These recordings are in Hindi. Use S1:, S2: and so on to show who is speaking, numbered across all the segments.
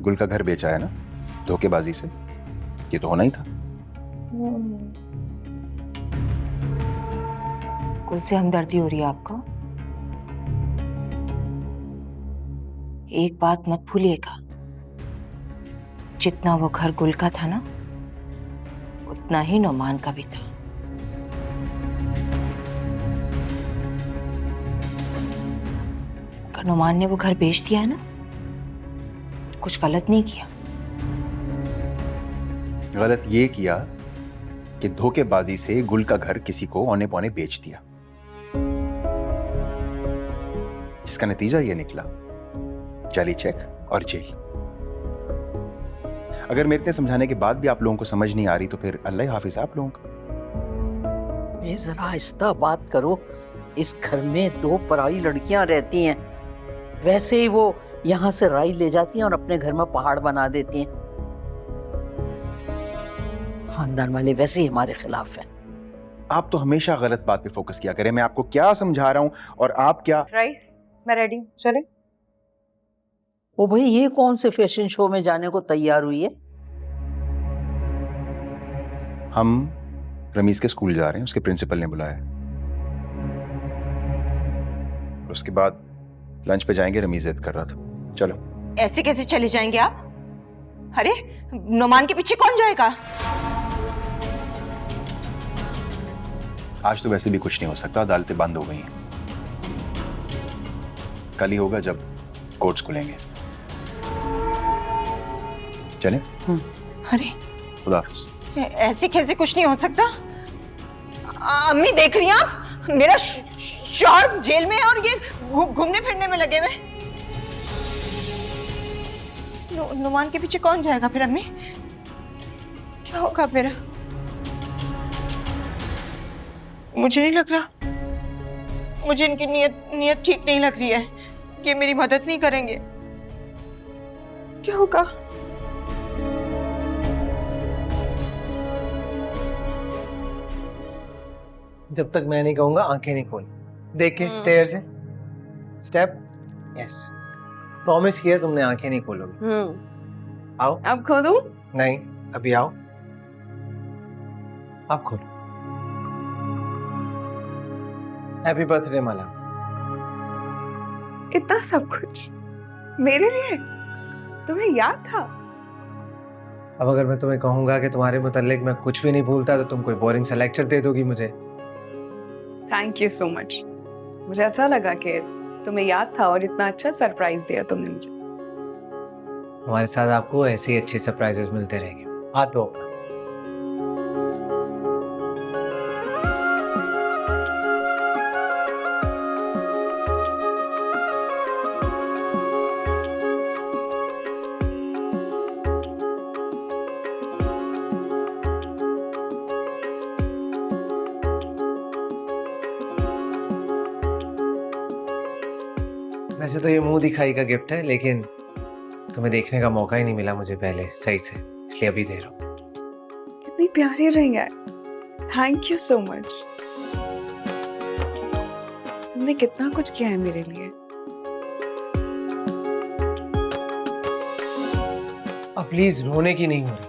S1: गुल का घर बेचा है ना, धोखेबाजी से। ये तो होना ही था।
S2: गुल से हमदर्दी हो रही है आपको? एक बात मत भूलिएगा, जितना वो घर गुल का था ना, उतना ही नोमान का भी था। अगर नोमान ने वो घर बेच दिया है ना, तो कुछ गलत नहीं किया।
S1: गलत ये किया कि धोखेबाजी से गुल का घर किसी को औने पौने बेच दिया, जिसका नतीजा ये निकला, जाली चेक और जेल। अगर मेरे इतने समझाने के बाद भी आप लोगों को समझ नहीं आ रही तो फिर अल्लाह हाफिज आप लोगों का।
S3: ये जरा आहिस्ता बात करो। इस घर में 2 पराई लड़कियां रहती हैं, वैसे ही वो यहाँ से राई ले जाती हैं और अपने घर में पहाड़ बना देती हैं। खानदान वाले वैसे ही हमारे खिलाफ हैं।
S1: आप तो हमेशा गलत बात पे फोकस किया करें। मैं आपको क्या समझा रहा हूं और आप क्या।
S4: राइस, मैं रेडी हूँ, चले।
S3: ओ भाई, ये कौन से फैशन शो में जाने को तैयार हुई है?
S1: हम रमीज के स्कूल जा रहे हैं, उसके प्रिंसिपल ने बुलाया। उसके बाद लंच पे जाएंगे। रमीज जिद कर रहा था। चलो।
S2: ऐसे कैसे चले जाएंगे आप? अरे नोमान के पीछे कौन जाएगा?
S1: आज तो वैसे भी कुछ नहीं हो सकता, अदालतें बंद हो गई हैं। कल ही होगा जब कोर्ट्स खुलेंगे। चलें?
S2: अरे
S1: खुदा हाफिज।
S2: ऐसे कैसे कुछ नहीं हो सकता? अम्मी देख रही हैं आप? मेरा शौहर जेल में है और ये घूमने फिरने में लगे हुए। नुमान के पीछे कौन जाएगा फिर अम्मी? क्या होगा मेरा? मुझे नहीं लग रहा, मुझे इनकी नीयत ठीक नहीं लग रही है। ये मेरी मदद नहीं करेंगे। क्या होगा?
S5: जब तक मैं नहीं कहूंगा आंखें नहीं खोल। देखे स्टेयर से स्टेप। यस, प्रॉमिस किया तुमने आंखें नहीं खोलोगी। आओ।
S4: अब खोलूं?
S5: नहीं, अभी आओ। आप खोलो। हैप्पी बर्थडे माला।
S4: इतना सब कुछ मेरे लिए? तुम्हें याद था?
S5: अब अगर मैं तुम्हें कहूंगा कि तुम्हारे मुताल्लिक मैं कुछ भी नहीं भूलता तो तुम कोई बोरिंग सा लेक्चर दे दोगी मुझे।
S4: Thank you so much. मुझे अच्छा लगा कि तुम्हें याद था और इतना अच्छा सरप्राइज दिया तुमने मुझे।
S5: हमारे साथ आपको ऐसे ही अच्छे सरप्राइजेस मिलते रहेंगे। हाथ धो अपना। वैसे तो ये मुंह दिखाई का गिफ्ट है, लेकिन तुम्हें देखने का मौका ही नहीं मिला मुझे पहले सही से, इसलिए अभी दे रहा हूँ।
S4: कितनी प्यारी रिंग है। Thank you so much. तुमने कितना कुछ किया है मेरे लिए।
S5: अब प्लीज रोने की नहीं हो रही,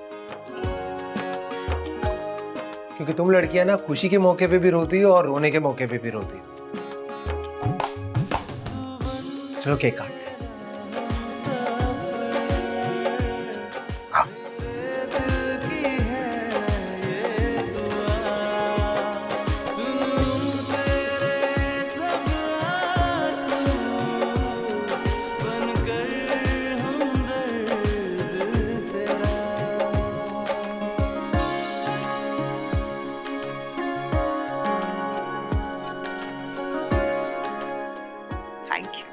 S5: क्योंकि तुम लड़कियां ना खुशी के मौके पे भी रोती हो और रोने के मौके पे भी रोती हो। चलो केक काटते हैं।
S4: Thank you.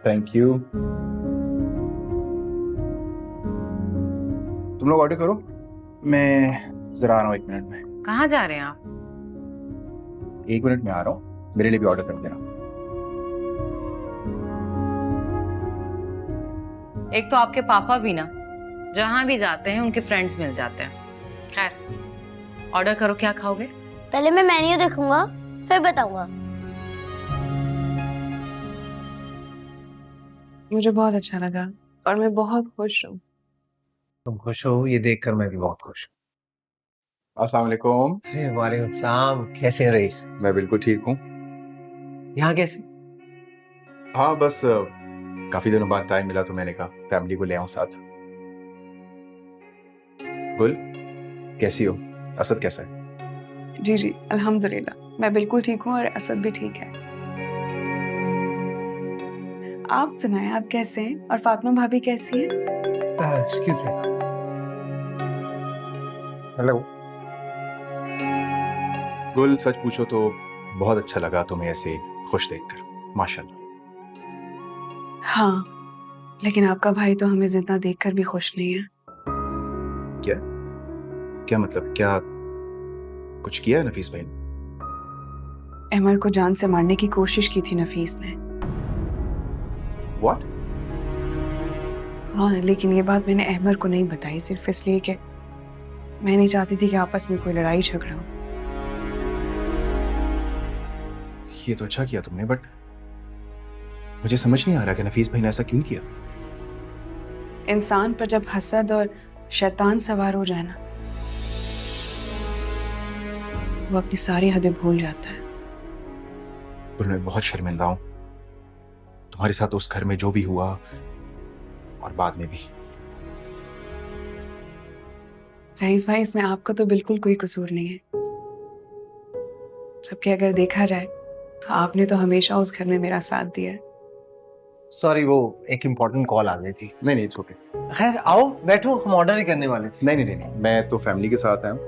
S1: Thank you. तुम लोग ऑर्डर करो, मैं जरा आ रहा हूँ 1 मिनट में।
S6: कहाँ जा रहे हैं आप?
S1: 1 मिनट में आ रहा हूँ, मेरे लिए भी ऑर्डर कर देना।
S6: एक तो आपके पापा भी ना जहाँ भी जाते हैं उनके फ्रेंड्स मिल जाते हैं। खैर, ऑर्डर करो, क्या खाओगे?
S7: पहले मैं मेन्यू देखूंगा, फिर बताऊंगा।
S4: मुझे बहुत अच्छा लगा और मैं बहुत खुश हूँ।
S5: तुम खुश हो ये देखकर मैं भी बहुत खुश
S1: अस्सलाम वालेकुम।
S5: हूँ। वालेकुम सलाम, कैसे हैं रईस?
S1: मैं बिल्कुल ठीक हूँ।
S5: यहाँ कैसे?
S1: हाँ बस काफी दिनों बाद टाइम मिला तो मैंने कहा फैमिली को ले आऊं साथ। गुल कैसी हो? असद कैसा है?
S4: जी जी अल्हम्दुलिल्लाह, मैं बिल्कुल ठीक हूँ और असद भी ठीक है। आप सुनाएं, आप कैसे हैं और फातिमा भाभी कैसी हैं?
S5: Excuse me. हेलो।
S1: गुल सच पूछो तो बहुत अच्छा लगा तुम्हें ऐसे खुश देखकर, माशाल्लाह।
S4: हाँ, लेकिन आपका भाई तो हमें जिंदा देखकर भी खुश नहीं है।
S1: क्या क्या मतलब? क्या कुछ किया है नफीस भाई ने?
S4: अहमर को जान से मारने की कोशिश की थी नफीस ने।
S1: व्हाट?
S4: हाँ, लेकिन ये बात मैंने अहमर को नहीं बताई, सिर्फ इसलिए कि मैं नहीं चाहती थी कि आपस में कोई लड़ाई झगड़ा हो।
S1: ये तो अच्छा किया तुमने, बट मुझे समझ नहीं आ रहा कि नफीस भाई ने ऐसा क्यों किया।
S4: इंसान पर जब हसद और शैतान सवार हो जाए ना, तो वो अपनी सारी हदें भूल जाता है।
S1: गुल मैं बहुत शर्मिंदा हूं तुम्हारे साथ उस घर में जो भी हुआ और बाद में भी।
S4: रईस भाई, इसमें आपका तो बिल्कुल कोई कसूर नहीं है, जबकि अगर देखा जाए तो आपने तो हमेशा उस घर में मेरा साथ दिया है।
S5: सॉरी, वो एक इम्पोर्टेंट कॉल आ गई थी।
S1: नहीं नहीं, इट्स ओके।
S5: खैर आओ बैठो, हम ऑर्डर ही करने वाले थे।
S1: नहीं नहीं नहीं, मैं तो फैमिली के साथ आया हूँ।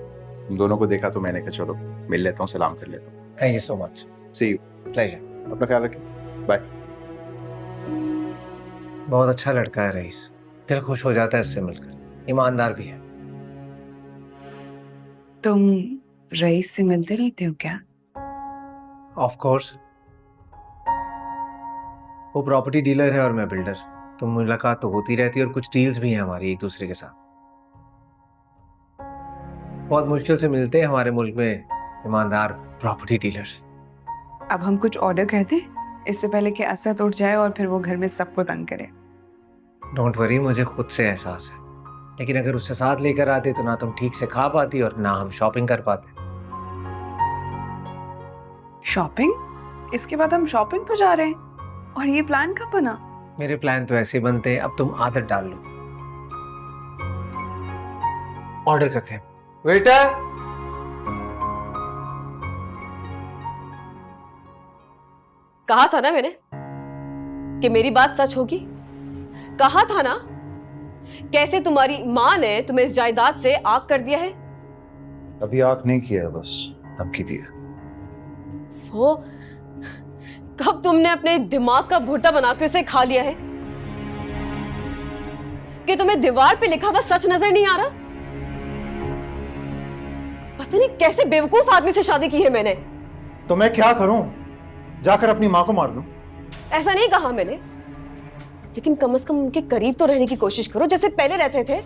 S1: तुम दोनों को देखा तो मैंने कहा चलो मिल लेता हूँ, सलाम कर लेता हूँ।
S5: Thank you so much.
S1: See you.
S5: Pleasure.
S1: अपना ख्याल रखें, बाय।
S5: बहुत अच्छा लड़का है रईस, दिल खुश हो जाता है इससे मिलकर, ईमानदार भी है।
S4: तुम रईस से मिलते रहते हो क्या?
S5: ऑफ कोर्स, वो प्रॉपर्टी डीलर है और मैं बिल्डर, तो मुलाकात तो होती रहती है और कुछ डील्स भी हैं हमारी एक दूसरे के साथ। बहुत मुश्किल से मिलते हैं हमारे मुल्क में ईमानदार प्रॉपर्टी डीलर्स।
S4: अब हम कुछ ऑर्डर कर दें इससे पहले कि असद उठ जाए और फिर वो घर में सबको तंग करे।
S5: डोंट वरी, मुझे खुद से एहसास है, लेकिन अगर उससे साथ लेकर आते तो ना तुम ठीक से खा पाती और ना हम शॉपिंग कर पाते।
S4: शॉपिंग? इसके बाद हम शॉपिंग पर जा रहे हैं? और ये प्लान कब बना?
S5: मेरे प्लान तो ऐसे बनते हैं, अब तुम आदत डाल लो। ऑर्डर करते हैं। वेटर,
S8: कहा था ना मैंने कि मेरी बात सच होगी। कहा था ना। कैसे तुम्हारी माँ ने तुम्हें इस जायदाद से आग कर दिया है।
S1: अभी आग नहीं किया है, बस धमकी दी है।
S8: वो कब तुमने अपने दिमाग का भुट्टा बना के उसे खा लिया है कि तुम्हें दीवार पे लिखा हुआ सच नजर नहीं आ रहा। पता नहीं कैसे बेवकूफ आदमी से शादी की है मैंने।
S9: तो मैं क्या करूं? जाकर अपनी माँ को मार दूं?
S8: ऐसा नहीं कहा मैंने, लेकिन कम से कम उनके करीब तो रहने की कोशिश करो जैसे पहले रहते थे।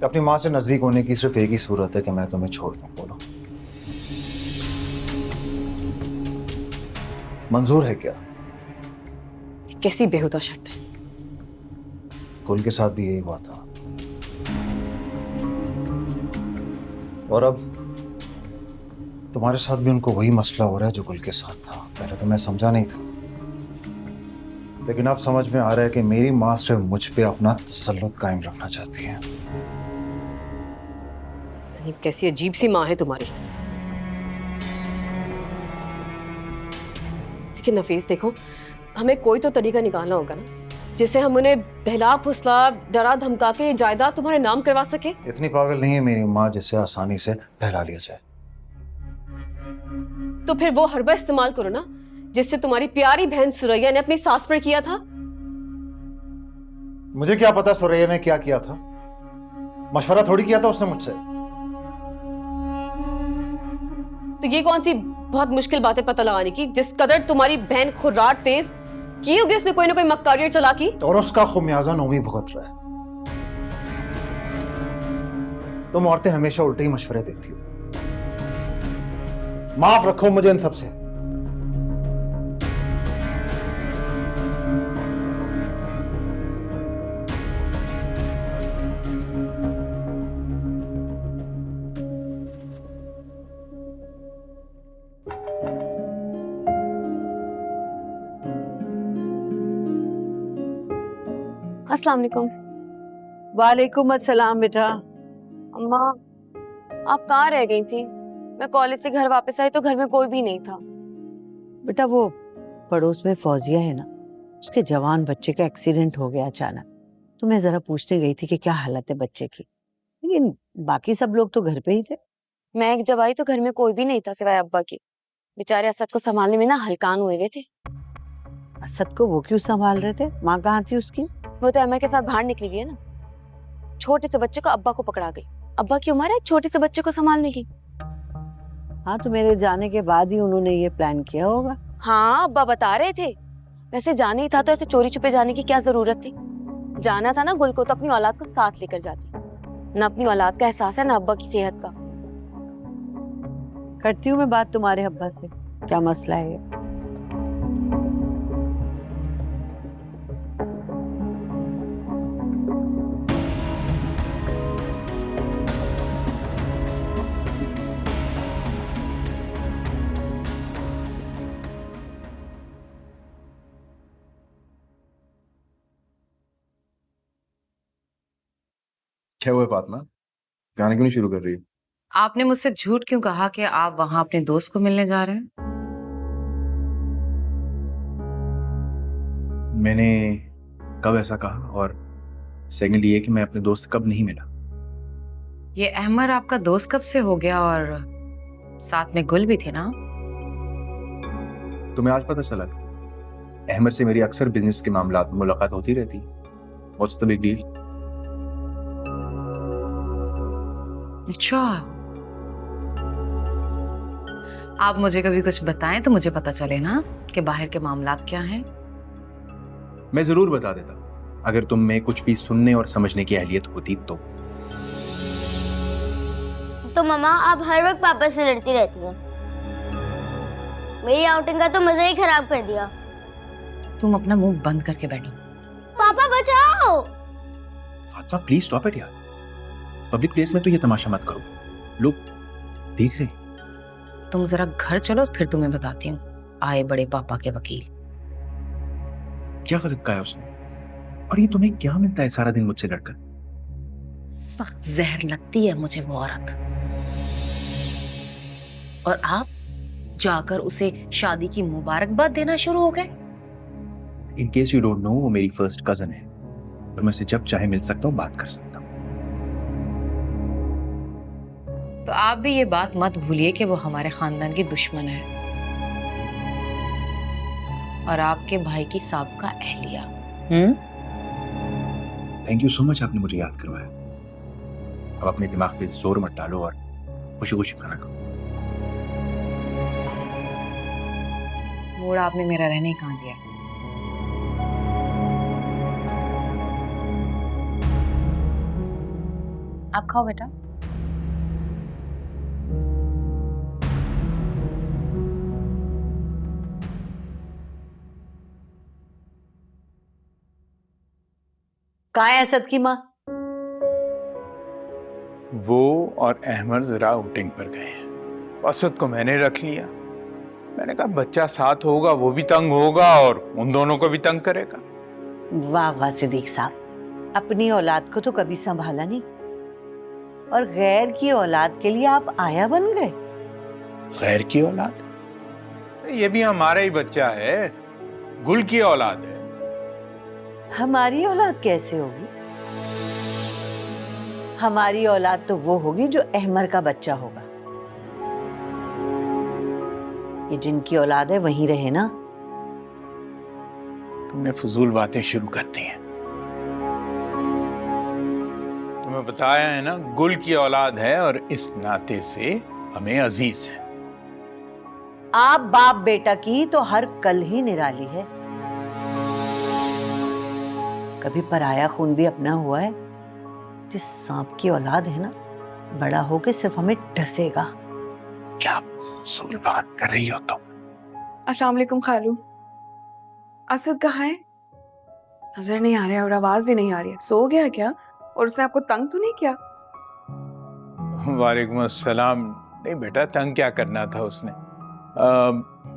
S9: अपनी माँ से नजदीक होने की सिर्फ एक ही सूरत है कि मैं तुम्हें छोड़ दूं। बोलो, मंजूर है क्या?
S8: कैसी बेहुदा शर्त है।
S9: गुल के साथ भी यही हुआ था, और अब तुम्हारे साथ भी उनको वही मसला हो रहा है जो गुल के साथ था। पहले तो मैं समझा नहीं था, लेकिन अब समझ में आ रहा है कि मेरी माँ सिर्फ मुझ पे अपना तसल्लुत कायम रखना चाहती है।
S8: पता नहीं कैसी अजीब सी माँ है तुम्हारी। लेकिन नफीस देखो, हमें कोई तो तरीका निकालना होगा ना, जिससे हम उन्हें बहला फुसला डरा धमका के जायदाद तुम्हारे नाम करवा सके।
S9: इतनी पागल नहीं है मेरी माँ जिसे आसानी से बहला लिया जाए।
S8: तो फिर वो हरबा इस्तेमाल करो ना, जिससे तुम्हारी प्यारी बहन सुरैया ने अपनी सास पर किया था।
S9: मुझे क्या पता सुरैया ने क्या किया था? मशवरा थोड़ी किया था उसने मुझसे।
S8: तो ये कौन सी बहुत मुश्किल बातें पता लगाने की, जिस कदर तुम्हारी बहन खुर्राट तेज की होगी उसने कोई ना कोई मक्कारी चलाकी।
S9: और उसका खुमियाजा नोमी भुगत रहा है। तुम औरतें हमेशा उल्टे ही मशवरे देती हो। माफ रखो मुझे इन सबसे।
S8: अस्सलाम वालेकुम।
S3: वालेकुम अस्सलाम बेटा।
S8: अम्मा, आप कहाँ रह गई थी? मैं कॉलेज से घर वापस आई तो घर में कोई भी नहीं था।
S3: बेटा वो पड़ोस में फौजिया है ना, उसके जवान बच्चे का एक्सीडेंट हो गया अचानक, तो मैं जरा पूछने गई थी कि क्या हालत है बच्चे की, लेकिन बाकी सब लोग तो घर पे ही थे।
S8: मैं जब आई तो घर में कोई भी नहीं था सिवाय अब्बा के। बेचारे असद को संभालने में ना हलकान हुए हुए थे।
S3: असद को वो क्यों संभाल रहे थे? माँ कहाँ थी उसकी?
S8: वो तो अमर के साथ बाहर निकली हुई है ना। छोटे से बच्चे को अब्बा को पकड़ा गई। अब्बा की उम्र है छोटे से बच्चे को संभालने की।
S3: हाँ, तो मेरे जाने के बाद ही उन्होंने ये प्लान किया होगा।
S8: हाँ, अब्बा बता रहे थे। वैसे जाना ही था तो ऐसे चोरी छुपे जाने की क्या जरूरत थी? जाना था ना गुल को तो अपनी औलाद को साथ लेकर जाती। ना अपनी औलाद का एहसास है ना अब्बा की सेहत का।
S3: करती हूँ मैं बात तुम्हारे अब्बा से, क्या मसला है ये।
S1: क्या हुआ फातिमा, गाना क्यों नहीं शुरू कर रही?
S6: आपने मुझसे झूठ क्यों कहा कि आप वहां अपने दोस्त को मिलने जा रहे हैं?
S1: मैंने कब ऐसा कहा? और सेकंड ये कि मैं अपने दोस्त से कब नहीं मिला।
S6: ये अहमर आपका दोस्त कब से हो गया? और साथ में गुल भी थे ना?
S1: तुम्हें आज पता चला? अहमद से मेरी अक्सर बिजनेस के मामलात में मुलाकात होती रहती। What's the big deal?
S6: अच्छा, आप मुझे कभी कुछ बताएं तो मुझे पता चले ना कि बाहर के मामलात क्या हैं।
S1: मैं जरूर बता देता अगर तुम में कुछ भी सुनने और समझने की अहलियत होती तो।
S7: मम्मा आप हर वक्त पापा से लड़ती रहती हैं। मेरी आउटिंग का तो मजा ही खराब कर दिया।
S6: तुम अपना मुंह बंद करके बैठो।
S7: पापा बचाओ।
S1: फातिमा प्लीज स्टॉप इट यार। पब्लिक प्लेस में तो ये तमाशा मत करो, लोग देख रहे हैं।
S6: तुम जरा घर चलो फिर तुम्हें बताती हूँ। आए बड़े पापा के वकील।
S1: क्या गलत कहा है उसने? और ये तुम्हें क्या मिलता है सारा दिन मुझसे लड़कर?
S6: सख्त जहर लगती है मुझे वो औरत। और आप जाकर उसे शादी की मुबारकबाद देना शुरू हो गए।
S1: In case you don't know, वो मेरी फर्स्ट कजन है और मैं उसे जब चाहे मिल सकता हूँ, बात कर सकता हूँ।
S6: तो आप भी ये बात मत भूलिए कि वो हमारे खानदान की दुश्मन है और आपके भाई की साबका अहलिया।
S1: थैंक यू सो मच, आपने मुझे याद करवाया। अब अपने दिमाग पे जोर मत डालो और खुशी खुशी खाना खाओ।
S6: मूड आपने मेरा रहने ही कहाँ दिया। आप खाओ बेटा।
S3: कहाँ है असद की माँ?
S10: वो और अहमद जरा आउटिंग पर गए हैं। असद को मैंने रख लिया। मैंने कहा बच्चा साथ होगा, वो भी तंग होगा और उन दोनों को भी तंग करेगा।
S3: वाह वाह सिद्दीक साहब, अपनी औलाद को तो कभी संभाला नहीं और गैर की औलाद के लिए आप आया बन गए।
S10: गैर की औलाद? ये भी हमारा ही बच्चा है, गुल की औलाद है।
S3: हमारी औलाद कैसे होगी? हमारी औलाद तो वो होगी जो अहमर का बच्चा होगा। ये जिनकी औलाद है वहीं रहे ना।
S10: तुमने फजूल बातें शुरू कर दी हैं। तुम्हें बताया है ना, गुल की औलाद है और इस नाते से हमें अजीज है।
S3: आप बाप बेटा की तो हर कल ही निराली है। कभी पराया खून भी अपना हुआ है? जिस सांप की औलाद है ना, बड़ा होके सिर्फ हमें डसेगा।
S10: क्या फजूल बात कर रही हो तुम?
S4: अस्सलाम वालेकुम खालू। असद कहाँ है? नजर नहीं आ रहा है और आवाज भी नहीं आ रही है। सो गया क्या? और उसने आपको तंग तो नहीं किया?
S10: वालेकुम अस्सलाम। नहीं बेटा, तंग क्या करना था उसने।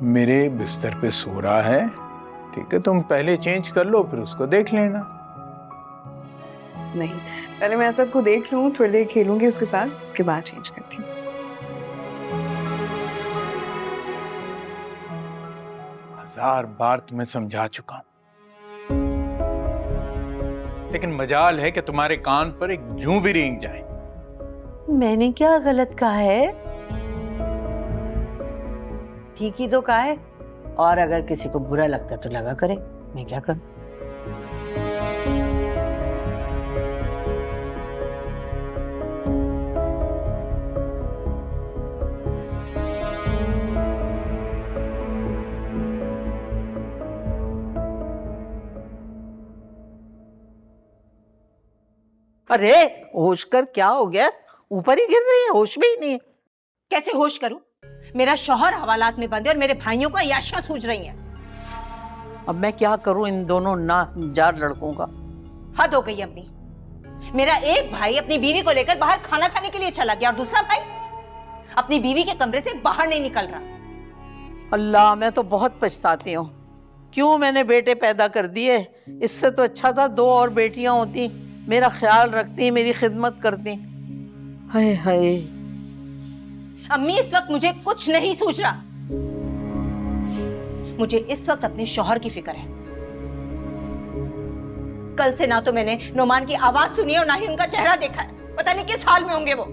S10: मेरे बिस्तर पे सो रहा है, ठीक है, तुम पहले चेंज कर लो फिर उसको देख लेना।
S4: नहीं, पहले मैं असद को देख लूँ, थोड़ी देर खेलूंगी उसके साथ, उसके बाद चेंज करती हूँ।
S10: हजार बार तुम्हें समझा चुका हूं, लेकिन मजाल है कि तुम्हारे कान पर एक जूं भी रेंग जाए।
S3: मैंने क्या गलत कहा है? ठीक ही तो कहा है। और अगर किसी को बुरा लगता तो लगा करे, मैं क्या करूं?
S11: अरे होश कर, क्या हो गया? ऊपर ही गिर रही है, होश में ही नहीं है।
S2: कैसे होश करूं? मेरा शौहर हवालात में बंद है और मेरे भाइयों को अय्याशियां सूझ रही हैं।
S11: अब मैं क्या करूं इन दोनों नाजार लड़कों का?
S2: हद हो गई अम्मी। मेरा एक भाई अपनी बीवी को लेकर बाहर खाना खाने के लिए चला गया और दूसरा भाई अपनी बीवी के कमरे से बाहर नहीं निकल रहा।
S11: अल्लाह, मैं तो बहुत पछताती हूँ। क्यों मैंने बेटे पैदा कर दिए? इससे तो अच्छा था 2 और बेटियां होती, मेरा ख्याल रखती, मेरी खिदमत करती। हाय हाय।
S2: अम्मी, इस वक्त मुझे कुछ नहीं सूझ रहा। मुझे इस वक्त अपने शौहर की फिक्र है। कल से ना तो मैंने नोमान की आवाज सुनी है और ना ही उनका चेहरा देखा है। पता नहीं किस हाल में होंगे वो।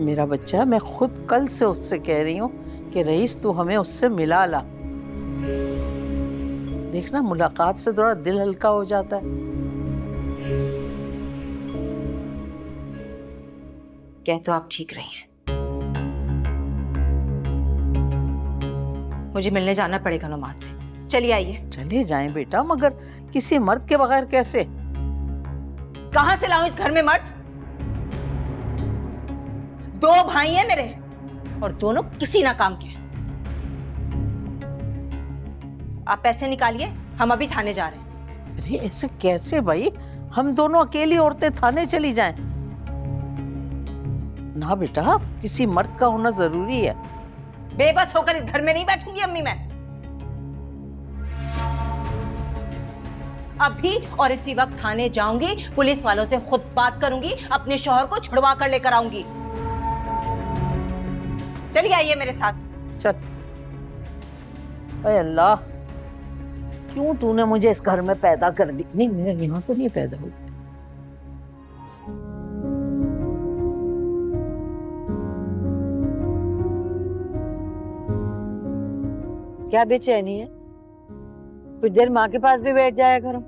S11: मेरा बच्चा, मैं खुद कल से उससे कह रही हूँ कि रईस तू हमें उससे मिला ला। देखना, मुलाकात से थोड़ा दिल हल्का हो जाता है।
S2: कह तो आप ठीक रही हैं। मुझे मिलने जाना पड़ेगा नोमान से। चलिए आइए।
S11: चले जाएं बेटा, मगर किसी मर्द के बगैर कैसे?
S2: कहां से लाऊं इस घर में मर्द? 2 भाई हैं मेरे और दोनों किसी ना काम के। आप पैसे निकालिए, हम अभी थाने जा रहे हैं।
S11: अरे ऐसे कैसे भाई? हम दोनों अकेली औरतें थाने चली जाएं? ना बेटा, किसी मर्द का होना जरूरी है।
S2: बेबस होकर इस घर में नहीं बैठूंगी अम्मी मैं। अभी और इसी वक्त थाने जाऊंगी, पुलिस वालों से खुद बात करूंगी, अपने शौहर को छुड़वा कर लेकर आऊंगी। चलिए आइए मेरे साथ।
S11: चल। अरे अल्लाह, क्यों तूने मुझे इस घर में पैदा कर दी? नहीं, मैं यहाँ तो नहीं पैदा हुई।
S3: क्या बेचैनी है? कुछ देर माँ के पास भी बैठ जाया करो।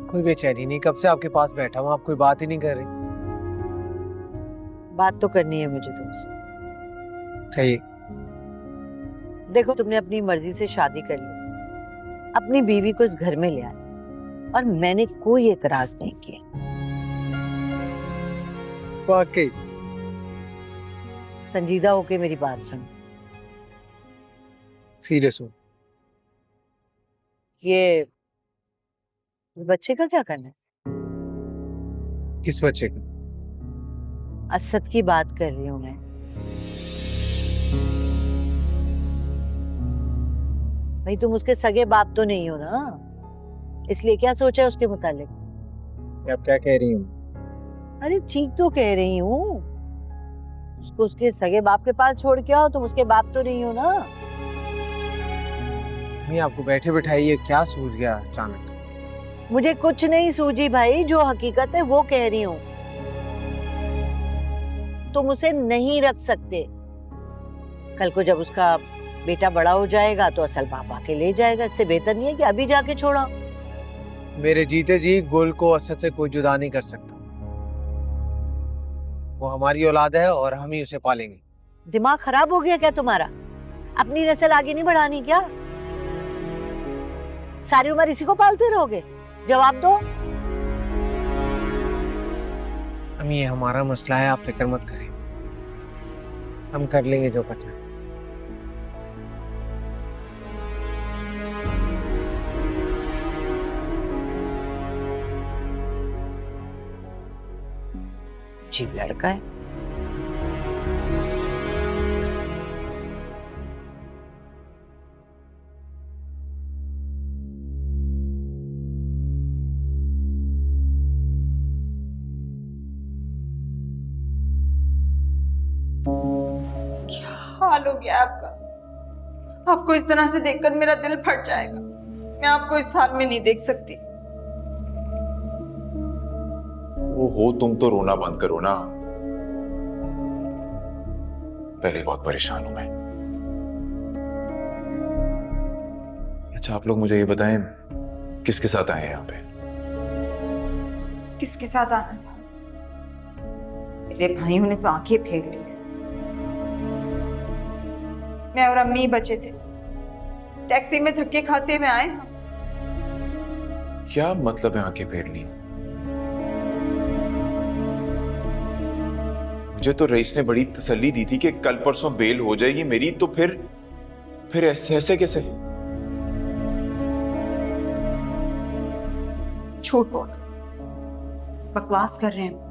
S5: कोई बेचैनी नहीं, कब से आपके पास बैठा हूँ, आप कोई बात ही नहीं कर रही।
S3: बात तो करनी है मुझे तुमसे।
S5: चाहिए।
S3: देखो, तुमने अपनी मर्जी से शादी कर ली, अपनी बीवी को इस घर में ले आए और मैंने कोई एतराज नहीं किया।
S5: वाकई।
S3: संजीदा होके मेरी बात सुनो।
S5: सीरियस हो?
S3: ये इस बच्चे का क्या करना है?
S5: किस बच्चे का?
S3: असद की बात कर रही हूँ मैं। भाई, तुम उसके सगे बाप तो नहीं हो ना, इसलिए क्या सोचा है उसके मुतालिक?
S5: आप क्या कह रही हूँ?
S3: अरे ठीक तो कह रही हूँ। उसको उसके सगे बाप के पास छोड़ के आओ, तुम उसके बाप तो नहीं हो ना।
S5: नहीं, आपको बैठे बिठाए ये क्या सूझ गया अचानक?
S3: मुझे कुछ नहीं सूझी भाई, जो हकीकत है वो कह रही हूँ। तुम उसे नहीं रख सकते। कल को जब उसका बेटा बड़ा हो जाएगा तो असल बाप आके ले जाएगा। इससे बेहतर नहीं है कि अभी जाके छोड़ा।
S5: मेरे जीते जी गुल को असद से कोई जुदा नहीं कर सकता। वो हमारी औलाद है और हम ही उसे पालेंगे।
S3: दिमाग खराब हो गया क्या तुम्हारा? अपनी नस्ल आगे नहीं बढ़ानी क्या? सारी उम्र इसी को पालते रहोगे? जवाब दो।
S5: अम्मी, ये हमारा मसला है, आप फिक्र मत करें। हम कर लेंगे जो करना है।
S3: अजीब लड़का है।
S2: क्या हाल हो गया आपका? आपको इस तरह से देखकर मेरा दिल फट जाएगा। मैं आपको इस हाल में नहीं देख सकती।
S1: वो हो तुम तो रोना बंद करो ना। पहले बहुत परेशान हूं मैं। अच्छा आप लोग मुझे ये बताएं किसके साथ आए हैं यहाँ पे?
S2: किसके साथ आना था? मेरे भाइयों ने तो आंखें फेर ली। मैं और अम्मी बचे थे, टैक्सी में धक्के खाते हुए आए हम।
S1: क्या मतलब है आंखें फेरनी? मुझे तो रईस ने बड़ी तसल्ली दी थी कि कल परसों बेल हो जाएगी मेरी, तो फिर ऐसे ऐसे कैसे?
S2: झूठ बोल, बकवास कर रहे हैं।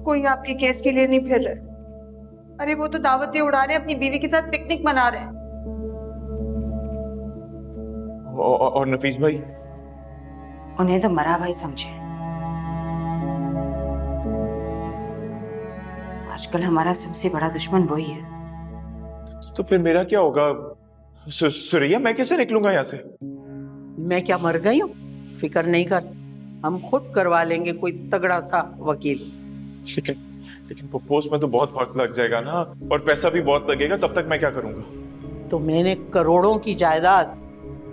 S2: कोई आपके केस के लिए नहीं फिर रहे। अरे वो तो दावतें उड़ा रहे हैं, अपनी बीवी के साथ पिकनिक मना रहे हैं।
S1: और नफीस भाई?
S2: उन्हें तो मरा भाई समझे। आजकल हमारा सबसे बड़ा दुश्मन वही है।
S1: तो फिर मेरा क्या होगा? सुरैया मैं कैसे निकलूंगा यहाँ से?
S11: मैं क्या मर गई हूँ? फिक्र नहीं कर, हम खुद करवा लेंगे कोई तगड़ा सा वकील।
S1: लेकिन प्रपोज में तो बहुत वक्त लग जाएगा ना, और पैसा भी बहुत लगेगा। तब तक मैं क्या करूंगा?
S11: तो मैंने करोड़ों की जायदाद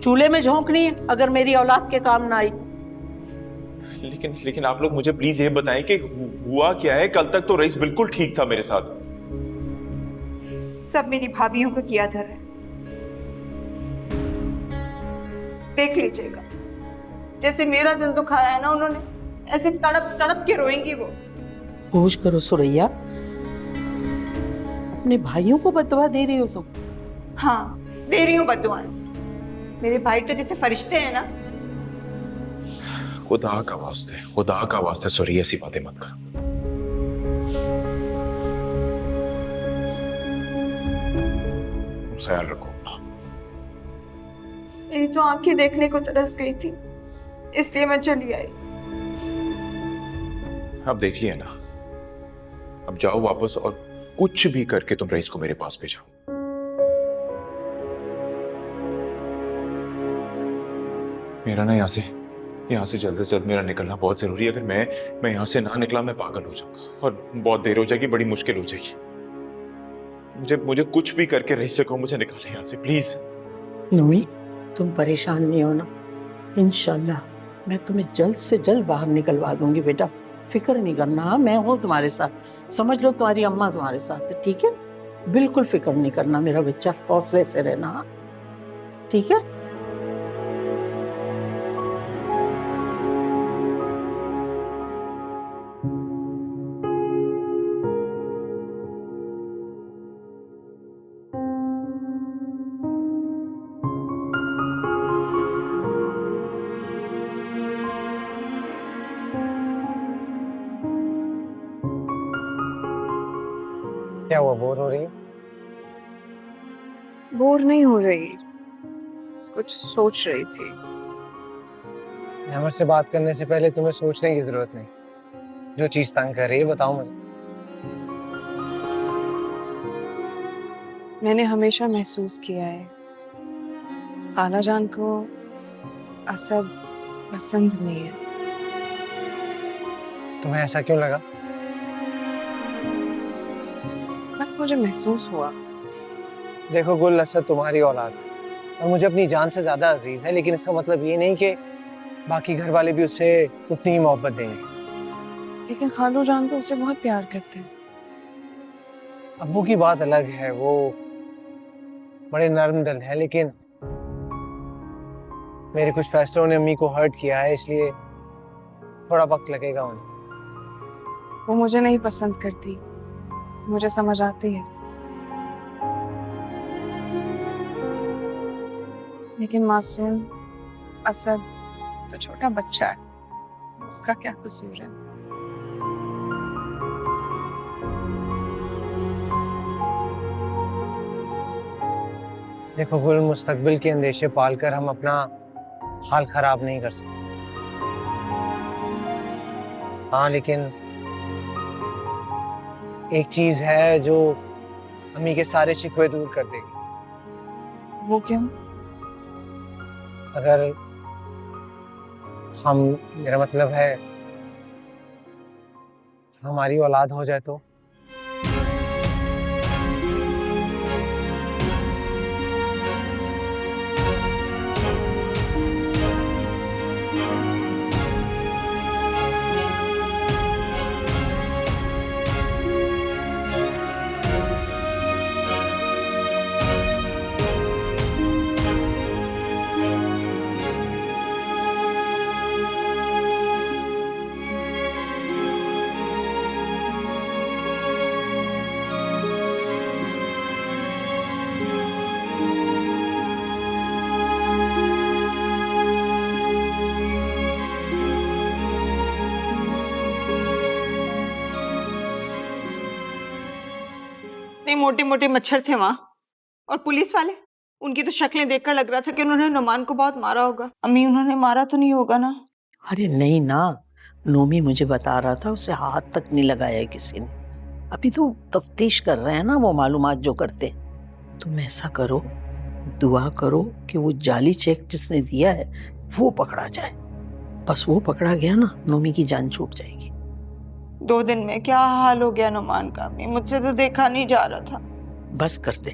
S11: चूल्हे में झोंकनी है अगर मेरी औलाद के काम ना आई।
S1: लेकिन आप लोग मुझे प्लीज ये बताएं कि हुआ क्या है? कल तक तो रईस बिल्कुल ठीक था मेरे साथ।
S2: सब मेरी भाभियों को किया धर है। देख लीजिएगा, जैसे मेरा दिल दुखाया है ना उन्होंने, ऐसे तड़प तड़प के रोएंगी वो।
S11: होश करो सुरैया, अपने भाइयों को बदवा दे रही हो तुम?
S2: हाँ, दे रही हूँ बद्दुआएं। मेरे भाई तो जैसे फरिश्ते हैं ना।
S1: खुदा का वास्ते सुरैया ऐसी बातें मत करो। ख्याल रखो।
S2: मेरी तो आंखें देखने को तरस गई थी, इसलिए मैं चली आई।
S1: अब देख लिया ना, अब जाओ वापस और कुछ भी करके तुम रईस को मेरे पास भेजो। मेरा ना यहाँ से जल्द से जल्द मेरा निकलना बहुत जरूरी है। अगर मैं यहाँ से ना निकला मैं पागल हो जाऊंगा और बहुत देर हो जाएगी, बड़ी मुश्किल हो जाएगी। मुझे कुछ भी करके रईस से कहो मुझे निकाले यहाँ से प्लीज।
S11: नूरी, तुम परेशान नहीं हो ना? इंशाल्लाह मैं तुम्हें जल्द से जल्द बाहर निकलवा दूंगी बेटा, फिक्र नहीं करना। मैं हूँ तुम्हारे साथ, समझ लो तुम्हारी अम्मा तुम्हारे साथ है, ठीक है? बिल्कुल फिक्र नहीं करना मेरा बच्चा, हौसले से रहना, ठीक है?
S5: क्या हुआ, बोर हो रही है?
S4: बोर नहीं हो रही, कुछ सोच रही थी।
S5: अहमद से बात करने से पहले तुम्हें सोचने की जरूरत नहीं। जो चीज तंग कर रही है बताओ मुझे।
S4: मैंने हमेशा महसूस किया है खाला जान को असद पसंद नहीं है।
S5: तुम्हें ऐसा क्यों लगा?
S4: बस मुझे महसूस हुआ।
S5: देखो गुल, असद तुम्हारी औलाद है और मुझे अपनी जान से ज्यादा अजीज है, लेकिन इसका मतलब ये नहीं कि बाकी घर वाले भी उससे उतनी ही मोहब्बत देंगे।
S4: लेकिन खालू जान तो उसे बहुत प्यार करते हैं।
S5: अब्बू की बात अलग है, वो बड़े नर्म दिल है, लेकिन मेरे कुछ फैसलों ने अम्मी को हर्ट किया है, इसलिए थोड़ा वक्त लगेगा उन्हें।
S4: वो मुझे नहीं पसंद करती, मुझे समझ आती है। लेकिन मासूम असद तो छोटा बच्चा है, उसका क्या कसूर है?
S5: देखो गुल, मुस्तकबिल के अंदेशे पालकर हम अपना हाल खराब नहीं कर सकते। हाँ, लेकिन एक चीज है जो अम्मी के सारे शिकवे दूर कर देगी।
S4: वो क्यों?
S5: अगर हम, मेरा मतलब है, हमारी औलाद हो जाए तो।
S2: इतने मोटे मोटे मच्छर थे वहां, और पुलिस वाले, उनकी तो शक्लें देखकर लग रहा था कि उन्होंने नुमान को बहुत मारा होगा। अम्मी, उन्होंने मारा तो नहीं होगा ना?
S11: अरे नहीं ना, नोमी मुझे बता रहा था उसे हाथ तक नहीं लगाया है किसी ने। अभी तो तफ्तीश कर रहे हैं ना वो मालूमात जो करते। तुम ऐसा करो, दुआ करो कि वो जाली चेक जिसने दिया है वो पकड़ा जाए। बस वो पकड़ा गया ना, नोमी की जान छूट जाएगी।
S2: 2 दिन में क्या हाल हो गया नुमान का? अम्मी, मुझसे तो देखा नहीं जा रहा था।
S11: बस कर दे,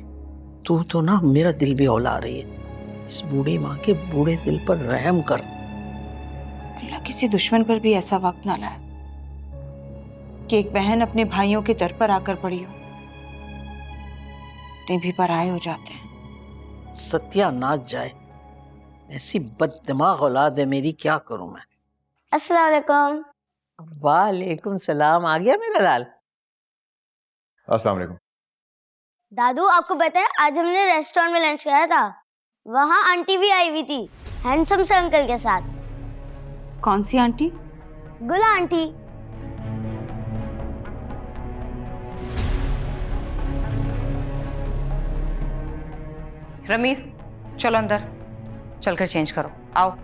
S11: तू तो ना मेरा दिल भी औला रही है। इस बूढ़ी माँ के बूढ़े दिल पर रहम कर।
S2: अल्लाह किसी दुश्मन पर भी ऐसा वक्त ना लाए कि एक बहन अपने भाइयों के दर पर आकर पड़ी हो। ते भी पराये हो जाते हैं।
S11: सत्यानाश जाए, ऐसी बददिमाग औलाद है मेरी, क्या करूं मैं।
S7: अस्सलाम वालेकुम।
S11: वालेकुम सलाम। आ गया मेरा लाल?
S1: अस्सलाम वालेकुम।
S7: दादू, आपको पता है आज हमने रेस्टोरेंट में लंच किया था, वहाँ आंटी भी आई हुई थी, हैंडसम से अंकल के साथ।
S2: कौन सी आंटी?
S7: गुला आंटी।
S6: रमीस, चलो अंदर, चलकर चेंज करो, आओ।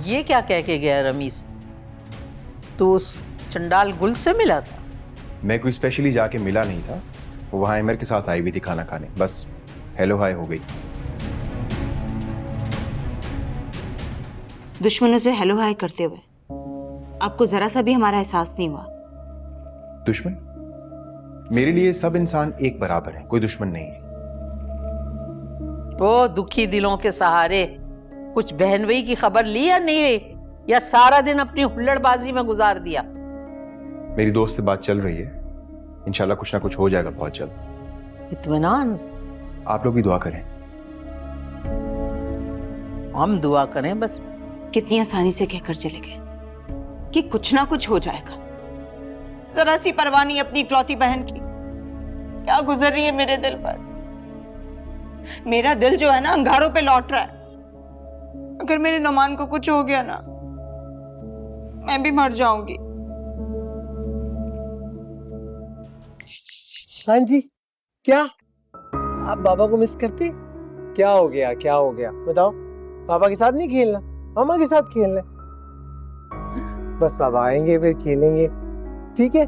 S11: ये क्या कह के गया रमीस? तू उस चंडाल गुल से मिला था?
S1: मैं कोई स्पेशली जाके मिला नहीं था, वो वहाँ एमर के साथ आई हुई थी खाना खाने, बस हेलो हाय हो गई।
S2: दुश्मनों से हेलो हाय करते हुए आपको जरा सा भी हमारा एहसास नहीं हुआ?
S1: दुश्मन? मेरे लिए सब इंसान एक बराबर है, कोई दुश्मन नहीं है।
S11: ओ दुखी दिलों के सहारे, कुछ बहनवई की खबर ली या नहीं ली, या सारा दिन अपनी हुल्लड़बाजी में गुजार दिया?
S1: मेरी दोस्त से बात चल रही है, इंशाल्लाह कुछ ना कुछ हो जाएगा बहुत जल्द।
S11: इत्मीनान।
S1: आप लोग भी दुआ करें।
S11: हम दुआ करें बस।
S2: कितनी आसानी से कहकर चले गए कि कुछ ना कुछ हो जाएगा। जरा सी परवाह नहीं अपनी इकलौती बहन की। क्या गुजर रही है मेरे दिल पर। मेरा दिल जो है ना अंगारों पे लौट रहा है। अगर मेरे नुमान को कुछ हो गया ना, मैं भी मर जाऊंगी।
S5: हाँ जी, क्या आप बाबा को मिस करते? क्या हो गया, क्या हो गया बताओ? पापा के साथ नहीं खेलना, मामा के साथ खेलना। बस पापा आएंगे फिर खेलेंगे, ठीक है?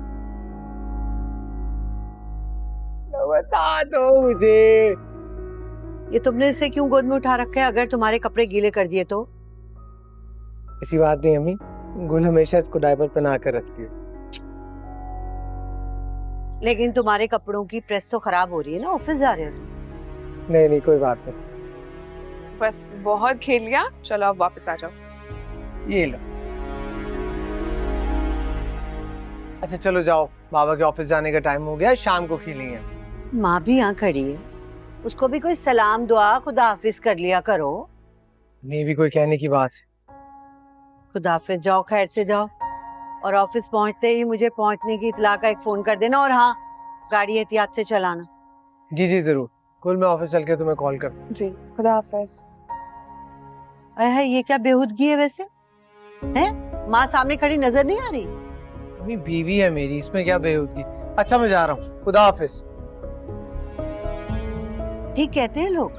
S5: बता दो मुझे।
S3: ये तुमने इसे क्यों गोद में उठा रखा है? अगर तुम्हारे कपड़े गीले कर दिए तो?
S5: ऐसी बात नहीं अम्मी, गुल हमेशा इसको डायपर पहना कर रखती है।
S3: लेकिन तुम्हारे कपड़ों की प्रेस तो खराब हो रही है ना, ऑफिस जा रहे हो तुम।
S5: नहीं नहीं कोई बात नहीं।
S4: बस बहुत खेल लिया, चलो अब वापस आ जाओ।
S5: ये लो। अच्छा चलो जाओ, बाबा के ऑफिस जाने का टाइम हो गया, शाम को खेलेंगे।
S3: माँ भी यहाँ खड़ी है, उसको भी कोई सलाम दुआ खुदा हाफिज कर लिया करो।
S5: नहीं भी कोई कहने की बात।
S3: खुदा हाफिज, जाओ खैर से जाओ। और ऑफिस पहुंचते ही मुझे पहुंचने की इतला का एक फोन कर देना। और हाँ, गाड़ी एहतियात से चलाना।
S5: जी जी जरूर। कुल मैं ऑफिस चल के तुम्हें कॉल करता हूँ।
S4: जी, खुदा हाफिज।
S3: अरे ये क्या बेहूदगी है वैसे? हैं? माँ सामने खड़ी नजर नहीं आ रही?
S5: अम्मी बीवी है मेरी, इसमें क्या बेहूदगी। अच्छा मैं जा रहा हूँ, खुदा हाफिज।
S3: ठीक कहते हैं लोग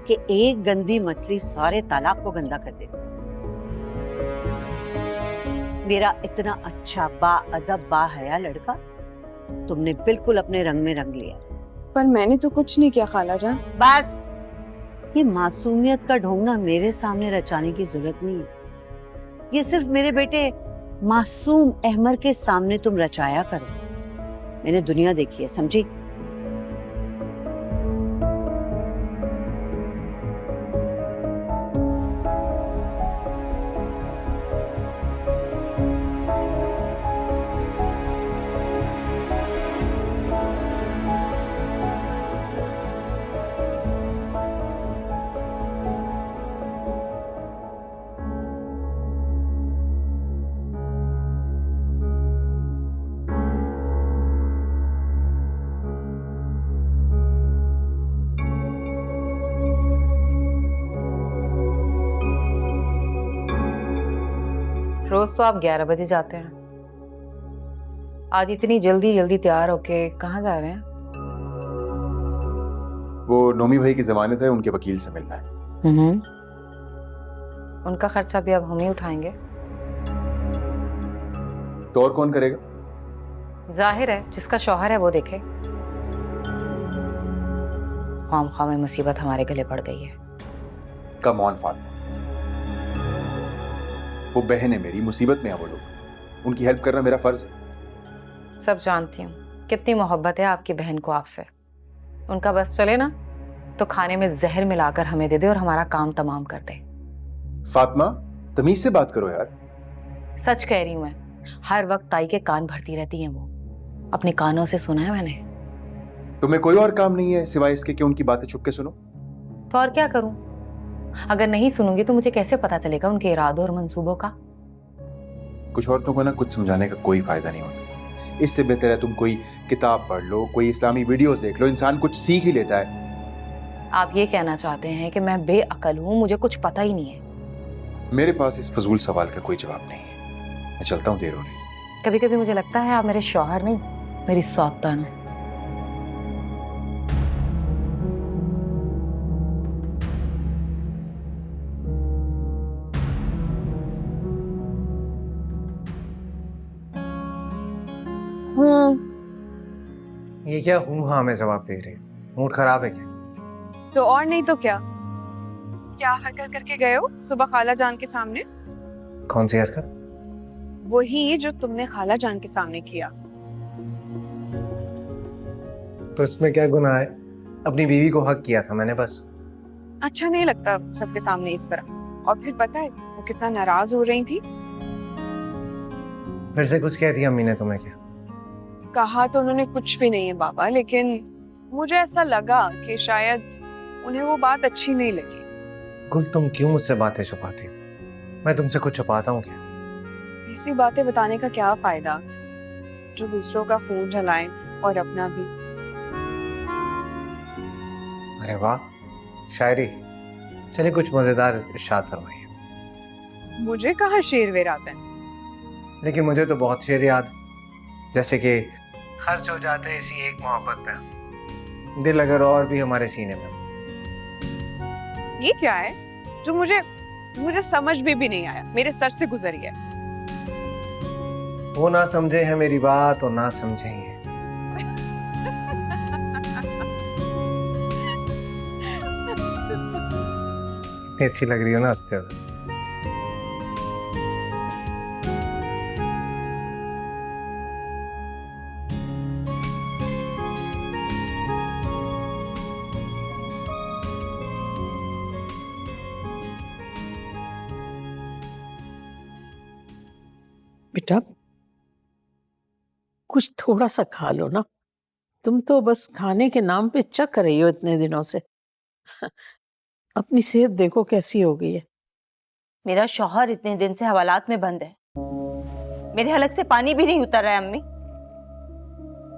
S3: कि एक गंदी मछली सारे तालाब को गंदा कर देती है। मेरा इतना अच्छा बाअदब बाहया लड़का तुमने बिल्कुल अपने रंग में रंग लिया।
S4: पर मैंने तो कुछ नहीं किया खाला जान।
S3: बस, ये मासूमियत का ढोंगना मेरे सामने रचाने की जरूरत नहीं है। ये सिर्फ मेरे बेटे मासूम अहमर के सामने तुम रचाया करो। मैंने दुनिया देखी है, समझी?
S6: रोज तो आप 11 बजे जाते हैं, आज इतनी जल्दी जल्दी तैयार होके कहाँ जा रहे हैं?
S1: वो नोमी भाई की जमानत है, उनके वकील से मिलना है।
S6: उनका खर्चा भी अब हम ही उठाएंगे।
S1: तो और कौन करेगा?
S6: जाहिर है जिसका शौहर है वो देखे। खामखा में मुसीबत हमारे गले पड़ गई है।
S1: कम ऑन फातिमा, वो बहन है मेरी, मुसीबत में है वो लोग, उनकी हेल्प करना मेरा फर्ज है।
S6: सब जानती हूँ कितनी मोहब्बत है आपकी बहन को आपसे। उनका बस चले ना तो खाने में जहर मिलाकर हमें दे दे और हमारा काम तमाम कर दे।
S1: फातिमा तमीज से बात करो यार।
S6: सच कह रही हूँ मैं, हर वक्त ताई के कान भरती रहती हैं वो। अपने कानों से सुना है मैंने।
S1: तुम्हें कोई और काम नहीं है सिवाय इसके कि उनकी बातें चुप के सुनो?
S6: तो और क्या करूं? अगर नहीं सुनूंगी तो मुझे कैसे पता चलेगा उनके इरादों और मंसूबों का?
S1: कुछ औरतों को ना कुछ समझाने का कोई फायदा नहीं होता। इससे बेहतर है तुम कोई किताब पढ़ लो, कोई इस्लामी वीडियोस देख लो, इंसान कुछ सीख ही लेता है।
S6: आप ये कहना चाहते हैं कि मैं बेअकल हूं, मुझे कुछ पता ही नहीं है?
S1: मेरे पास इस फजूल सवाल का कोई जवाब नहीं है। मैं चलता हूँ, देर हो रही है।
S6: कभी कभी मुझे लगता है आप मेरे शौहर नहीं, मेरी सौतन है।
S5: ये क्या हूँ हाँ में जवाब दे रही? मूड खराब है क्या?
S4: तो और नहीं तो क्या? क्या हरकत करके गए हो सुबह खाला जान के सामने?
S5: कौन सी हरकत?
S4: वही जो तुमने खाला जान के सामने किया।
S5: तो इसमें क्या गुनाह है? अपनी बीवी को हक किया था मैंने बस।
S4: अच्छा नहीं लगता सबके सामने इस तरह। और फिर पता है वो कितना नाराज हो रही थी।
S5: फिर से कुछ कह दिया अम्मी ने तुम्हें क्या?
S4: कहा तो उन्होंने कुछ भी नहीं है बाबा, लेकिन मुझे ऐसा लगा कि शायद उन्हें वो बात अच्छी नहीं लगी।
S5: गुल तुम क्यों मुझसे बातें छुपाती हो? मैं तुमसे कुछ छुपाता हूँ क्या?
S4: ऐसी बातें बताने का क्या फायदा जो दूसरों का फोन चलाएं और अपना भी।
S5: अरे वाह, शायरी। चलिए कुछ मजेदार इरशाद फरमाइए।
S4: मुझे कहाँ शेर वेर आता है?
S5: लेकिन मुझे तो बहुत शेर याद, जैसे कि खर्च हो जाते इसी एक मोहब्बत पे, दिल अगर और भी हमारे सीने में।
S4: ये क्या है जो मुझे समझ में भी नहीं आया, मेरे सर से गुजर गया।
S5: वो ना समझे है मेरी बात और ना समझेंगे। कितनी अच्छी लग रही हो ना हंसते हुए।
S11: बेटा कुछ थोड़ा सा खा लो ना। तुम तो बस खाने के नाम पे चक रही हो इतने दिनों से। अपनी सेहत देखो कैसी हो गई है।
S2: मेरा शौहर इतने दिन से हवालात में बंद है, मेरे हलक से पानी भी नहीं उतर रहा है अम्मी।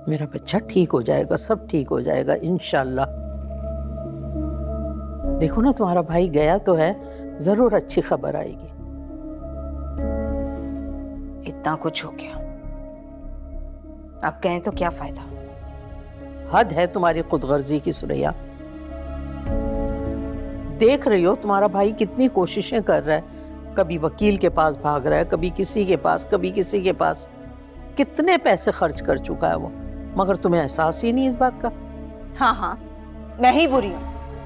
S11: मेरा बच्चा ठीक हो जाएगा, सब ठीक हो जाएगा इंशाल्लाह। देखो ना, तुम्हारा भाई गया तो है, जरूर अच्छी खबर आएगी।
S2: इतना कुछ हो गया, अब कहें तो क्या फायदा।
S11: हद है तुम्हारी खुदगर्जी की सुरैया। देख रही हो तुम्हारा भाई कितनी कोशिशें कर रहा है, कभी वकील के पास भाग रहा है, कभी किसी के पास, कभी किसी के पास। कितने पैसे खर्च कर चुका है वो, मगर तुम्हें एहसास ही नहीं इस बात का।
S2: हाँ हाँ, मैं ही बुरी हूँ,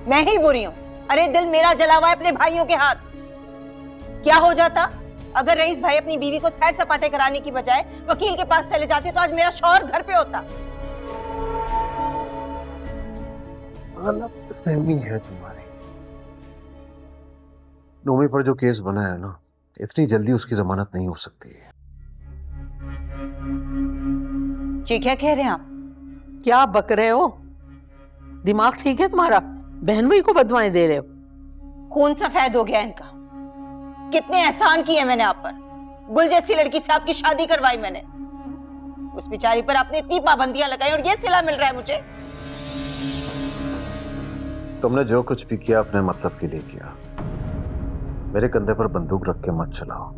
S2: मैं ही बुरी हूँ। अरे दिल मेरा जला हुआ है अपने भाइयों के हाथ। क्या हो जाता अगर रईस भाई अपनी बीवी को सैर सपाटे कराने की बजाय वकील के पास चले जाते, तो आज मेरा शौहर घर पे होता।
S9: गलतफहमी है तुम्हारी। नोमी पर जो केस बना है ना, इतनी जल्दी उसकी जमानत नहीं हो सकती है।
S2: ये क्या कह रहे हैं आप?
S11: क्या बक रहे हो? दिमाग ठीक है तुम्हारा? बहनोई को बदवाएं दे रहे हो?
S2: खून सफेद हो गया इनका। कितने एहसान किए मैंने आप पर। गुल जैसी लड़की से आपकी शादी करवाई मैंने, उस बेचारी पर आपने इतनी पाबंदियां लगाई और ये सिला मिल रहा है मुझे।
S9: तुमने जो कुछ भी किया अपने मतलब के लिए किया। मेरे कंधे पर बंदूक रख के मत चलाओ।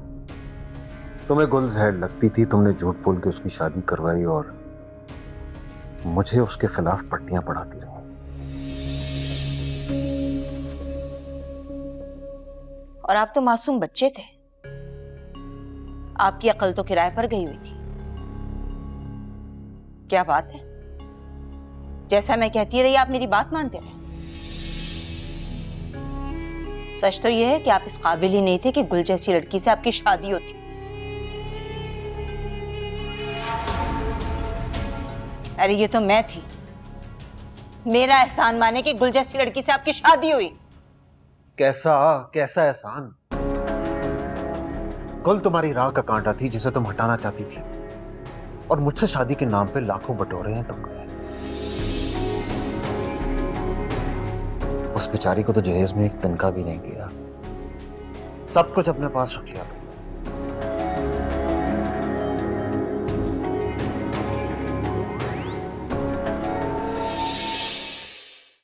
S9: तुम्हें गुल जहर लगती थी, तुमने झूठ बोल के उसकी शादी करवाई और मुझे उसके खिलाफ पट्टियां पढ़ाती रही।
S2: और आप तो मासूम बच्चे थे, आपकी अकल तो किराए पर गई हुई थी। क्या बात है, जैसा मैं कहती रही आप मेरी बात मानते रहे। सच तो यह है कि आप इस काबिल ही नहीं थे कि गुल जैसी लड़की से आपकी शादी होती। अरे ये तो मैं थी, मेरा एहसान माने कि गुल जैसी लड़की से आपकी शादी हुई।
S9: कैसा कैसा एहसान? गुल तुम्हारी राह का कांटा थी जिसे तुम हटाना चाहती थी, और मुझसे शादी के नाम पे लाखों बटोरे हैं तुमने। उस बेचारी को तो जहेज में एक तिनका भी नहीं दिया, सब कुछ अपने पास रख लिया तुमने।